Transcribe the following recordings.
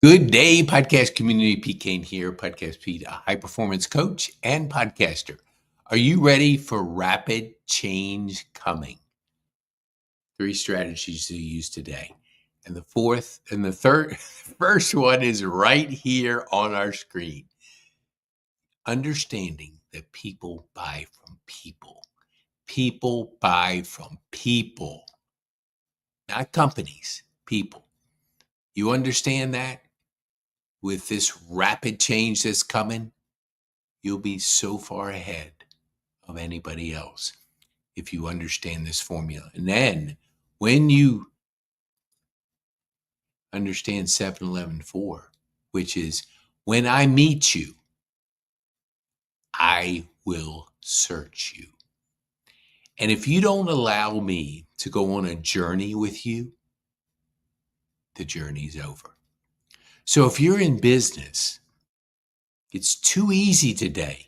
Good day, podcast community. Pete Kane here, Podcast Pete, a high performance coach and podcaster. Are you ready for rapid change coming? 3 strategies to use today. And first one is right here on our screen. Understanding that people buy from people. People buy from people, not companies, people. You understand that? With this rapid change that's coming, you'll be so far ahead of anybody else if you understand this formula. And then when you understand 7-11-4, which is when I meet you, I will search you. And if you don't allow me to go on a journey with you, the journey's over. So if you're in business, it's too easy today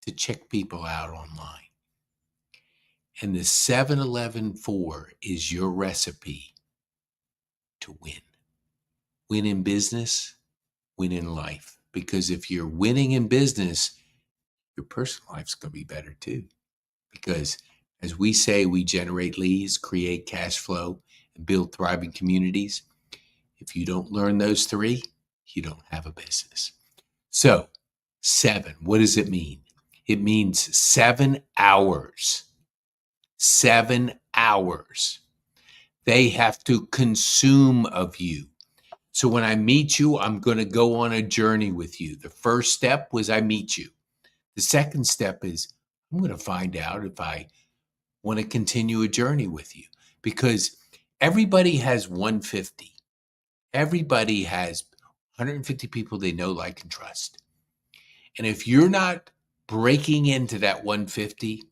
to check people out online. And the 7-11-4 is your recipe to win. Win in business, win in life. Because if you're winning in business, your personal life's going to be better too. Because as we say, we generate leads, create cash flow, and build thriving communities. If you don't learn those 3, you don't have a business. So 7, what does it mean? It means 7 hours. 7 hours. They have to consume of you. So when I meet you, I'm going to go on a journey with you. The first step was I meet you. The second step is I'm going to find out if I want to continue a journey with you, because everybody has 150. Everybody has 150 people they know, like, and trust. And if you're not breaking into that 150,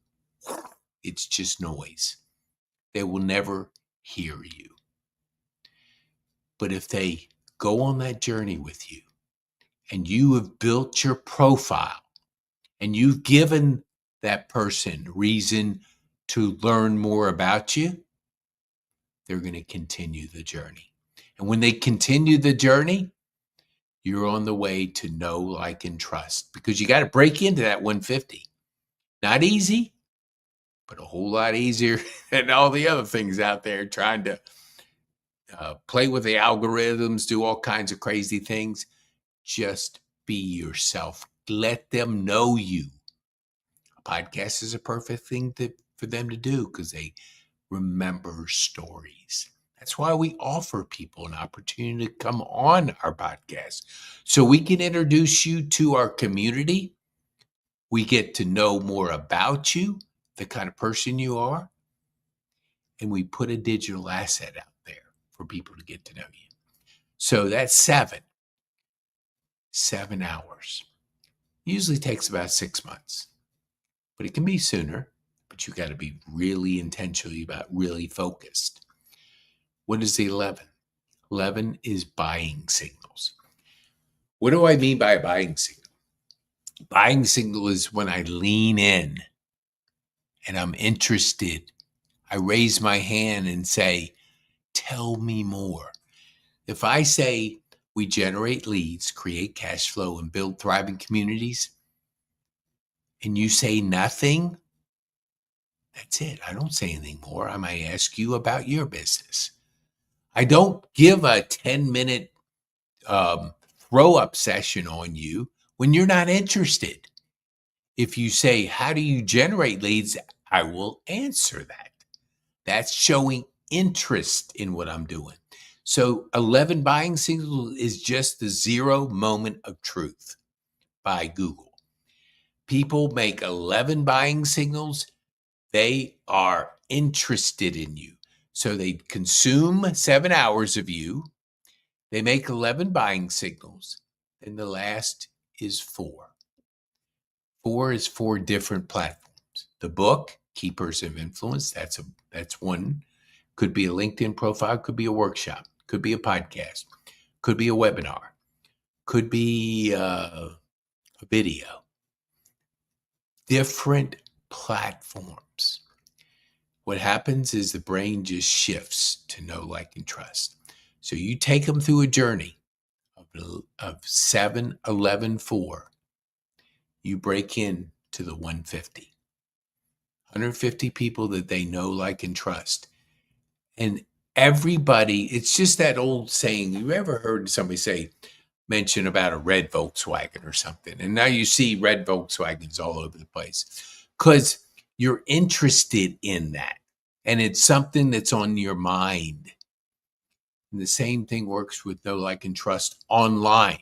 it's just noise. They will never hear you. But if they go on that journey with you and you have built your profile and you've given that person reason to learn more about you, they're going to continue the journey. And when they continue the journey, you're on the way to know, like, and trust, because you got to break into that 150. Not easy, but a whole lot easier than all the other things out there trying to play with the algorithms, do all kinds of crazy things. Just be yourself. Let them know you. A podcast is a perfect thing for them to do because they remember stories. That's why we offer people an opportunity to come on our podcast, so we can introduce you to our community. We get to know more about you, the kind of person you are, and we put a digital asset out there for people to get to know you. So that's 7 hours. Usually takes about 6 months, but it can be sooner. But you got to be really intentionally about really focused. What is the 11? 11 is buying signals. What do I mean by a buying signal? Buying signal is when I lean in and I'm interested. I raise my hand and say, tell me more. If I say we generate leads, create cash flow, and build thriving communities, and you say nothing, that's it. I don't say anything more. I might ask you about your business. I don't give a 10-minute throw-up session on you when you're not interested. If you say, how do you generate leads? I will answer that. That's showing interest in what I'm doing. So 11 buying signals is just the 0 moment of truth by Google. People make 11 buying signals. They are interested in you. So they consume 7 hours of you. They make 11 buying signals. And the last is 4. 4 is 4 different platforms. The book, Keepers of Influence, that's one. Could be a LinkedIn profile, could be a workshop, could be a podcast, could be a webinar, could be a video. Different platforms. What happens is the brain just shifts to know, like, and trust. So you take them through a journey. of 7, 11, 4, you break in to the 150 people that they know, like, and trust. And everybody, it's just that old saying. You ever heard somebody mention about a red Volkswagen or something? And now you see red Volkswagens all over the place because you're interested in that. And it's something that's on your mind. And the same thing works with know, like, and trust online.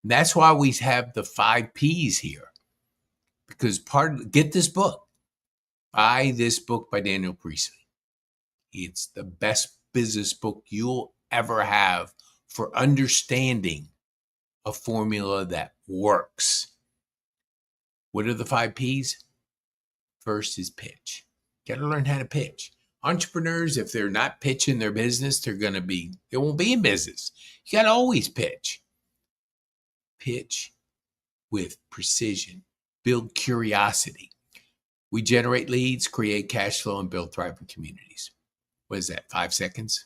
And that's why we have the 5 Ps here. Because get this book. Buy this book by Daniel Priestley. It's the best business book you'll ever have for understanding a formula that works. What are the 5 Ps? First is pitch. You got to learn how to pitch. Entrepreneurs, if they're not pitching their business, they won't be in business. You got to always pitch. Pitch with precision. Build curiosity. We generate leads, create cash flow, and build thriving communities. What is that, 5 seconds?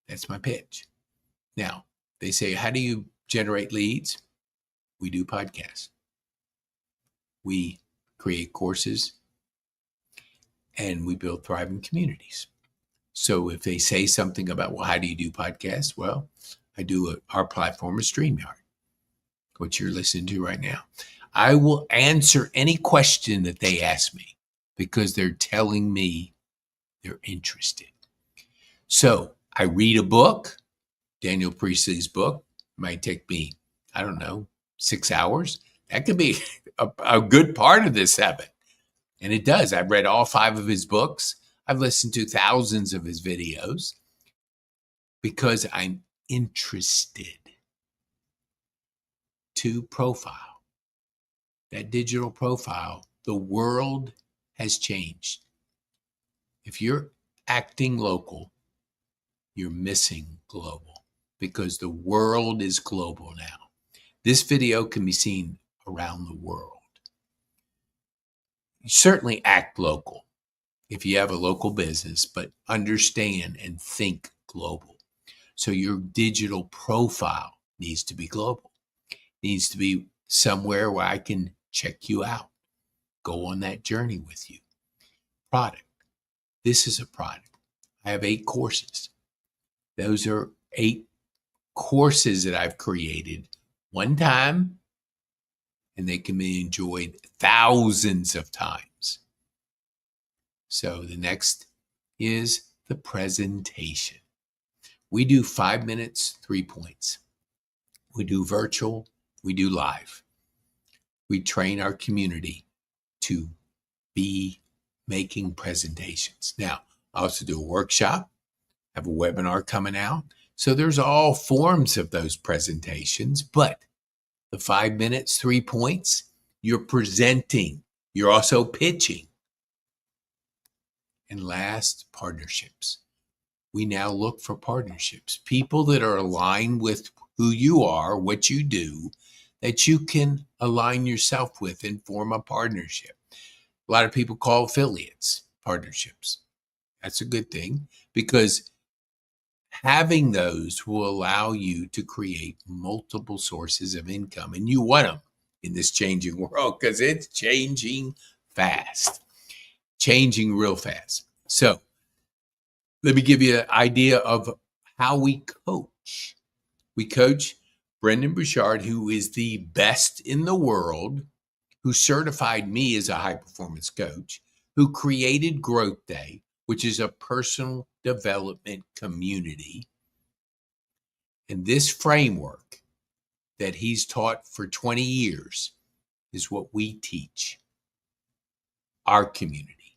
That's my pitch. Now, they say, how do you generate leads? We do podcasts. We create courses, and we build thriving communities. So if they say something about, well, how do you do podcasts? Well, I do our platform is StreamYard, what you're listening to right now. I will answer any question that they ask me because they're telling me they're interested. So I read a book, Daniel Priestley's book. It might take me, 6 hours. That could be a good part of this 7. And it does. I've read all 5 of his books. I've listened to thousands of his videos because I'm interested. To profile. That digital profile, the world has changed. If you're acting local, you're missing global because the world is global now. This video can be seen around the world. You certainly act local if you have a local business, but understand and think global. So your digital profile needs to be global. Needs to be somewhere where I can check you out, go on that journey with you. Product. This is a product. I have 8 courses. Those are 8 courses that I've created one time, and they can be enjoyed thousands of times. So the next is the presentation. We do 5 minutes, 3 points. We do virtual, we do live. We train our community to be making presentations. Now, I also do a workshop, have a webinar coming out. So there's all forms of those presentations, but the 5 minutes, 3 points, you're presenting, you're also pitching. And last, partnerships. We now look for partnerships, people that are aligned with who you are, what you do, that you can align yourself with and form a partnership. A lot of people call affiliates partnerships. That's a good thing because having those will allow you to create multiple sources of income, and you want them in this changing world because it's changing fast, changing real fast. So let me give you an idea of how we coach. We coach Brendon Burchard, who is the best in the world, who certified me as a high-performance coach, who created Growth Day, which is a personal development community. And this framework that he's taught for 20 years is what we teach our community.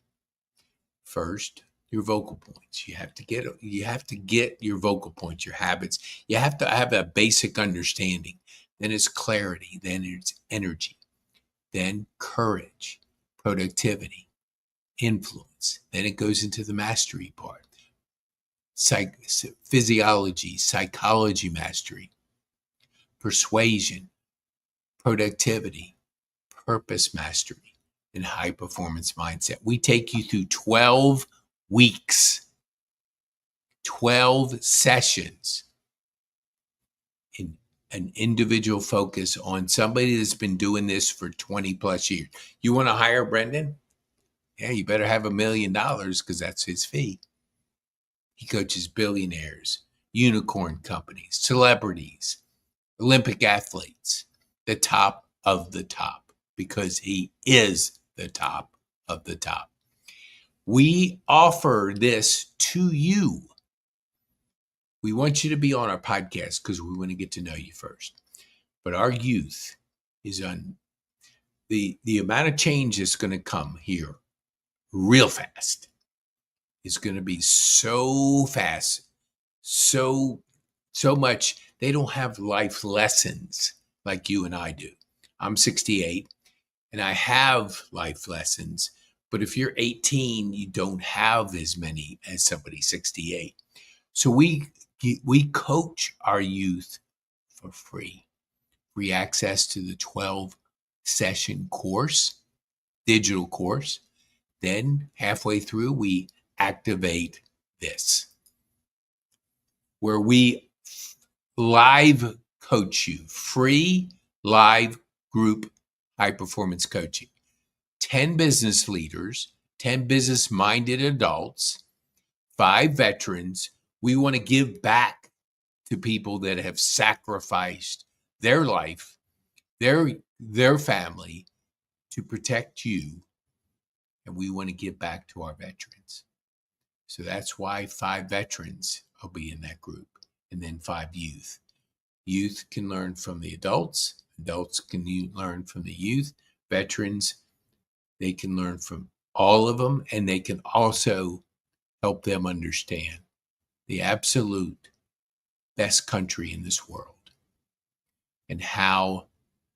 First, your vocal points. You have to get your vocal points, your habits. You have to have a basic understanding. Then it's clarity. Then it's energy. Then courage, productivity, influence. Then it goes into the mastery part. Physiology, psychology mastery, persuasion, productivity, purpose mastery, and high performance mindset. We take you through 12 weeks, 12 sessions in an individual focus on somebody that's been doing this for 20 plus years. You want to hire Brendan? Yeah, you better have $1 million because that's his fee. He coaches billionaires, unicorn companies, celebrities, Olympic athletes, the top of the top, because he is the top of the top. We offer this to you. We want you to be on our podcast because we want to get to know you first. But our youth is on the amount of change that's going to come here real fast. It's going to be so fast, so much. They don't have life lessons like you and I do. I'm 68 and I have life lessons. But if you're 18, you don't have as many as somebody 68. So we coach our youth for free. Free access to the 12-session course, digital course. Then halfway through, we activate this, where we live coach you, free live group high performance coaching. 10 business leaders, 10 business-minded adults, 5 veterans. We want to give back to people that have sacrificed their life, their family to protect you. And we want to give back to our veterans. So that's why 5 veterans will be in that group, and then 5 youth. Youth can learn from the adults. Adults can learn from the youth. Veterans, they can learn from all of them, and they can also help them understand the absolute best country in this world and how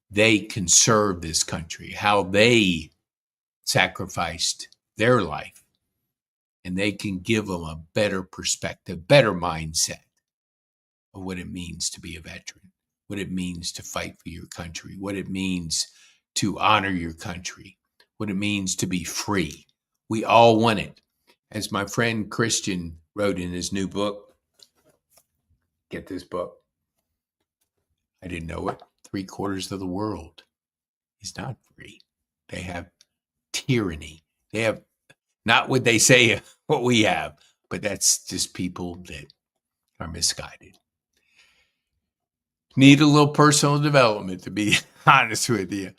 they can serve this country, how they sacrificed their life, and they can give them a better perspective, better mindset of what it means to be a veteran, what it means to fight for your country, what it means to honor your country, what it means to be free. We all want it. As my friend Christian wrote in his new book, get this book. I didn't know it. 3/4 of the world is not free. They have tyranny. They have not what they say, what we have, but that's just people that are misguided. Need a little personal development, to be honest with you.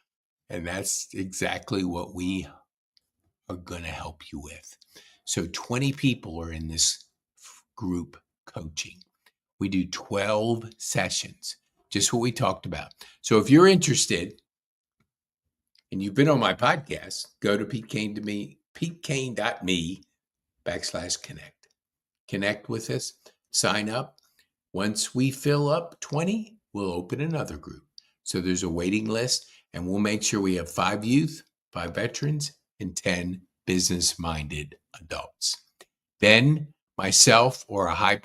And that's exactly what we are going to help you with. So 20 people are in this group coaching. We do 12 sessions, just what we talked about. So if you're interested and you've been on my podcast, go to PeteKane.me/connect. Connect with us, sign up. Once we fill up 20, we'll open another group. So there's a waiting list, and we'll make sure we have 5 youth, 5 veterans, and 10 business-minded adults. Then myself or a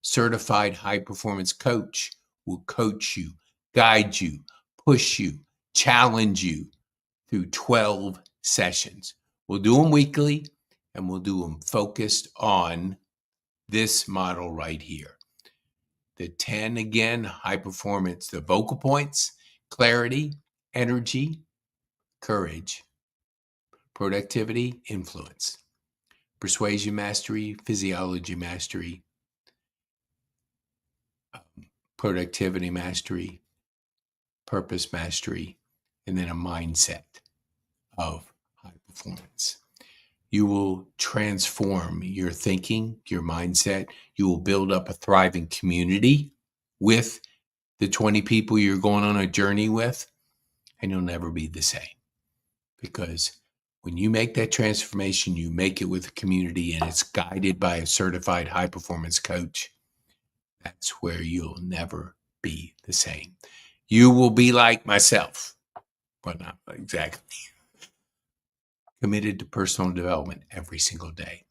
certified high-performance coach will coach you, guide you, push you, challenge you through 12 sessions. We'll do them weekly, and we'll do them focused on this model right here. The 10, again, high performance, the vocal points, clarity, energy, courage, productivity, influence, persuasion mastery, physiology mastery, productivity mastery, purpose mastery, and then a mindset of high performance. You will transform your thinking, your mindset. You will build up a thriving community with the 20 people you're going on a journey with, and you'll never be the same. Because when you make that transformation, you make it with a community, and it's guided by a certified high-performance coach. That's where you'll never be the same. You will be like myself, but not exactly. Committed to personal development every single day.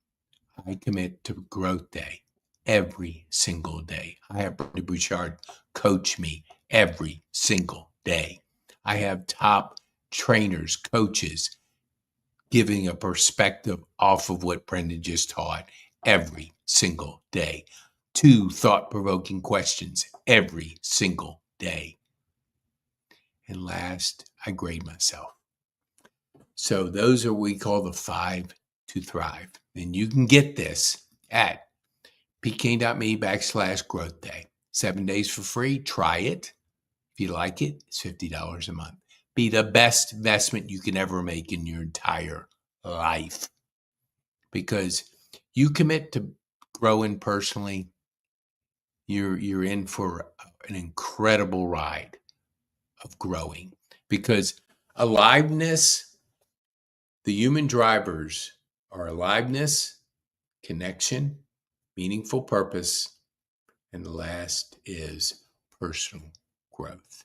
I commit to growth day every single day. I have Brendan Bouchard coach me every single day. I have top trainers, coaches, giving a perspective off of what Brendan just taught every single day. 2 thought-provoking questions every single day. And last, I grade myself. So those are what we call the 5 to thrive. And you can get this at pkane.me/growth day. 7 days for free. Try it. If you like it, it's $50 a month. Be the best investment you can ever make in your entire life. Because you commit to growing personally, you're in for an incredible ride of growing. Because aliveness, the human drivers are aliveness, connection, meaningful purpose, and the last is personal growth.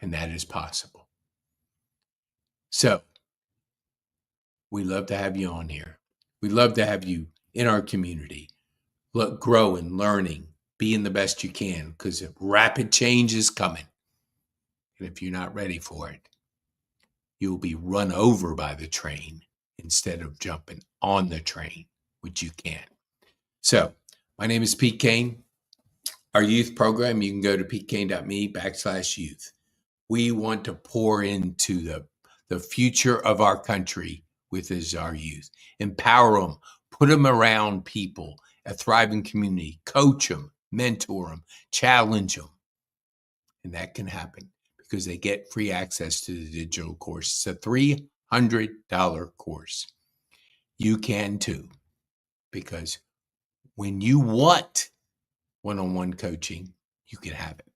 And that is possible. So we love to have you on here. We love to have you in our community. Look, growing, learning, being the best you can, because rapid change is coming. And if you're not ready for it, you'll be run over by the train instead of jumping on the train, which you can't. So my name is Pete Kane. Our youth program, you can go to pkane.me/youth. We want to pour into the future of our country with our youth. Empower them, put them around people, a thriving community, coach them, mentor them, challenge them. And that can happen because they get free access to the digital course. It's a $300 course. You can too, because when you want one-on-one coaching, you can have it.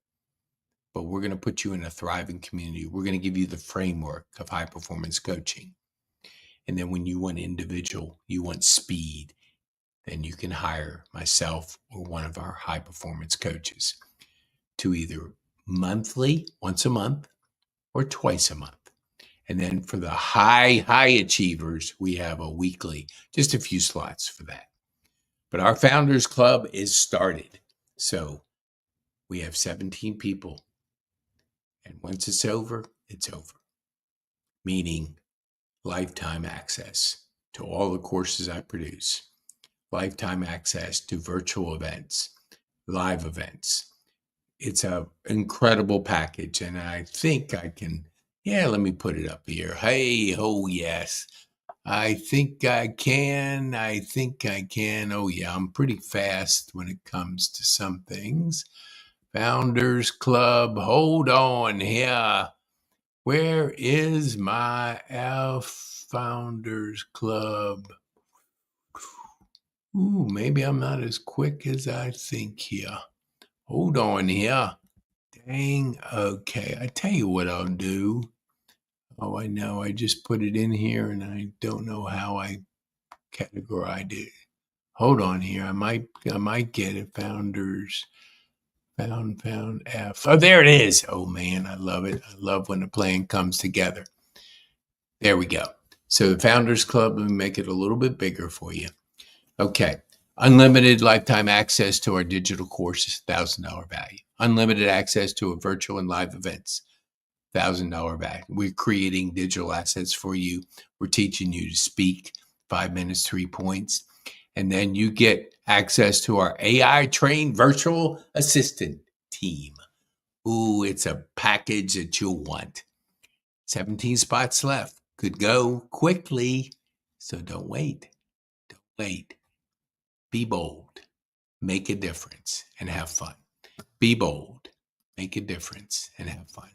But we're going to put you in a thriving community. We're going to give you the framework of high-performance coaching. And then when you want individual, you want speed, then you can hire myself or one of our high-performance coaches to either monthly, once a month, or twice a month. And then for the high achievers, we have a weekly, just a few slots for that. But our Founders Club is started. So we have 17 people. And once it's over, it's over. Meaning lifetime access to all the courses I produce, lifetime access to virtual events, live events. It's an incredible package. And I think I can, let me put it up here. Hey, oh, yes. I think I can. Oh, yeah, I'm pretty fast when it comes to some things. Founders Club, hold on here. Where is my Founders Club? Ooh, maybe I'm not as quick as I think here. Hold on here. Dang, okay. I tell you what I'll do. Oh, I know. I just put it in here and I don't know how I categorized it. Hold on here. I might get it. Founders. Found F. Oh, there it is. Oh, man, I love it. I love when the plan comes together. There we go. So the Founders Club, let me make it a little bit bigger for you. Okay. Unlimited lifetime access to our digital courses, $1,000 value. Unlimited access to our virtual and live events, $1,000 value. We're creating digital assets for you. We're teaching you to speak 5 minutes, 3 points. And then you get access to our AI-trained virtual assistant team. Ooh, it's a package that you'll want. 17 spots left. Could go quickly, so don't wait. Don't wait. Be bold. Make a difference and have fun. Be bold. Make a difference and have fun.